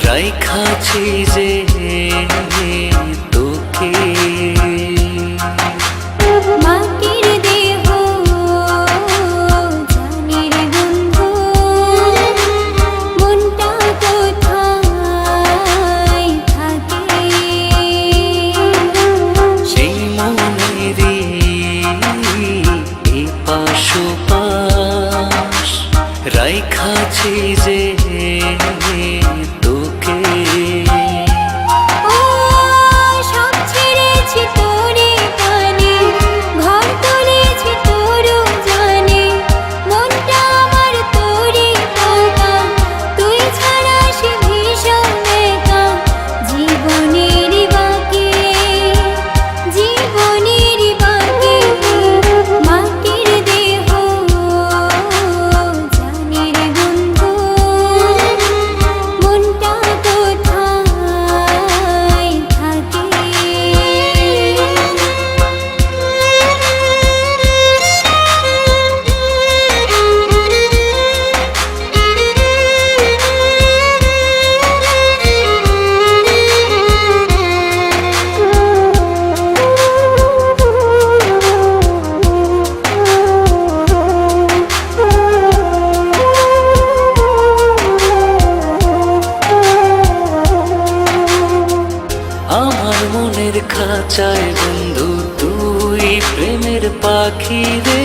রাইখাছি যে তোকে মাটির দেহ জানির বন্ধু মনটা কোথায় থাকে সেই মনেরই এপাশ ওপাশ রাইখাছি যে তোকে ও সব ছেড়েছি তোরে টানে ঘর তুলেছি তোর জানে মনটা আমার তোরে টাকা তুই ছাড়া সে ভীষণ একা জীবনের বাকি মাটির দেহ জানির বন্ধু মনটা কোথায় থাকে আমার মনের খাঁচায় বন্ধু তুই প্রেমের পাখি রে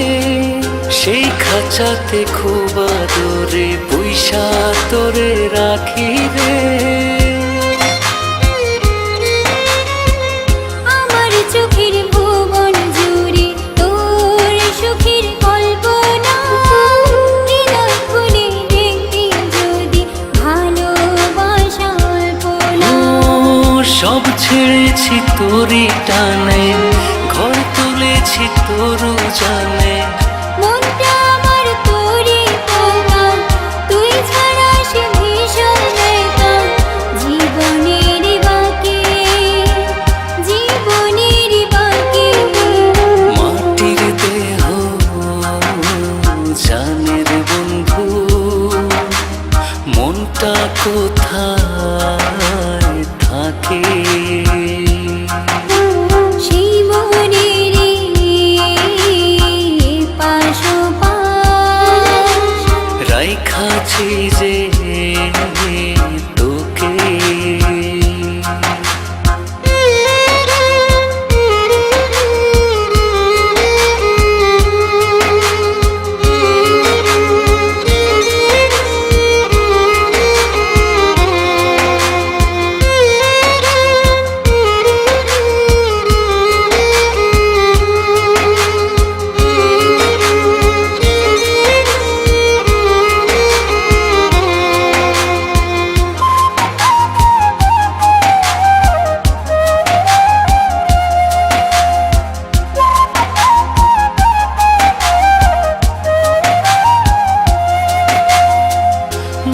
সেই খাঁচাতে খুব আদরে পয়সা তোরে রাখি রে আমার চোখের ভুবন জুড়ে তোর সুখের কল্পনা হৃদয় খুলে দেখবি যদি ভালোবাসা অল্পনা সব ছেড়েছি তোরই টানে ঘর তুলেছি তোর জানে মনটা আমার তোরে টাকা তুই ছাড়া সে ভীষণ একা জীবনের বাকি মাটির দেহ জানের বন্ধু মনটা কোথায় থাকে সেই মনের পাশ ওপাশ রাইখাছি যে তোকে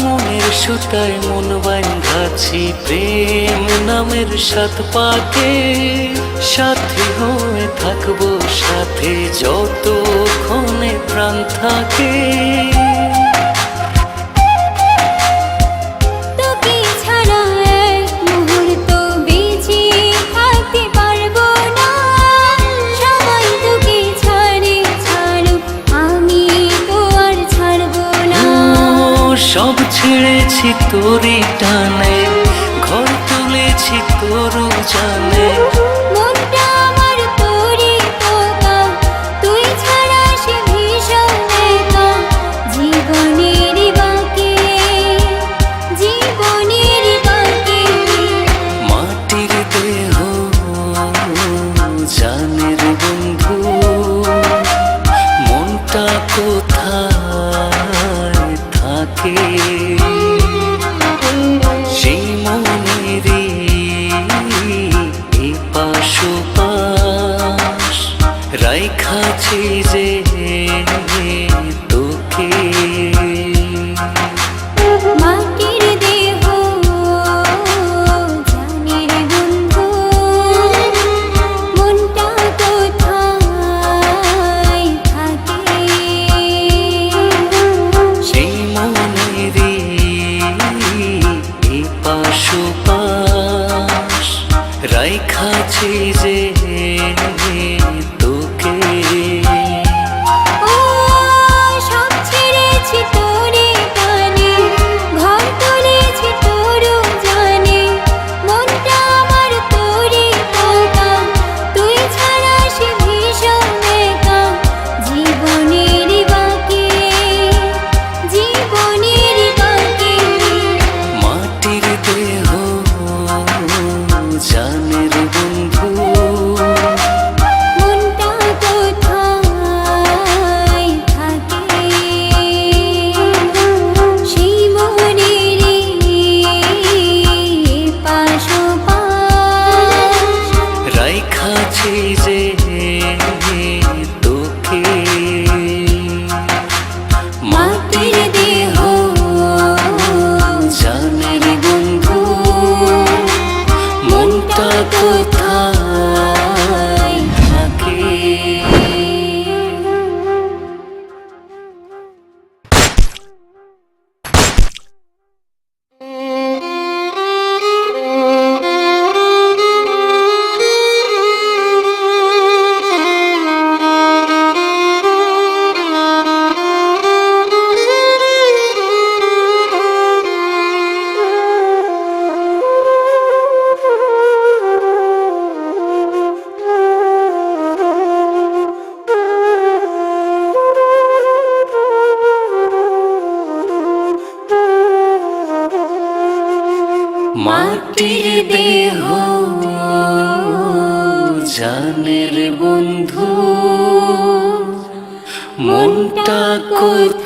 মনের সুতায় মন বাঁধাছি প্রেম নামের সাত পাকে সাথে হয়ে থাকবো সাথে যতক্ষণে প্রাণ থাকে তোকে ছাড়া এক মুহূর্ত বেঁচে থাকতে পারবো না সবাই তোকে ছাড়ুক আমি তো আর ছাড়বো না সব ছেড়েছি তোরই টানে ঘর তুলেছি তোর জানে মনটা আমার তোরে টাকা তুই ছাড়া সে ভীষণ একা জীবনের বাকি মাটির দেহ জানের বন্ধু মনটা কোথায় থাকে সেই মনেরই পাশুপাশ রাইখাছি যে তোকে। ও সব ছেড়েছি তোরে টানে, ঘর তুলেছি তোর জানে, মনটা আমার তোরে পোকা, তুই ছাড়া সে ভীষণ একা। জীবনের বাকি, জীবনের বাকি, মাটির দেহ জানের বন্ধু, মনটা কোথায় থাকে, সেই মনেরই পাশোপাশ রাইখাছি যে তোকে। মাটির দেহ জানের বন্ধু, মনটা কোথায় থাকে। মাটির দেহ জানের বন্ধু, মনটা কোথায়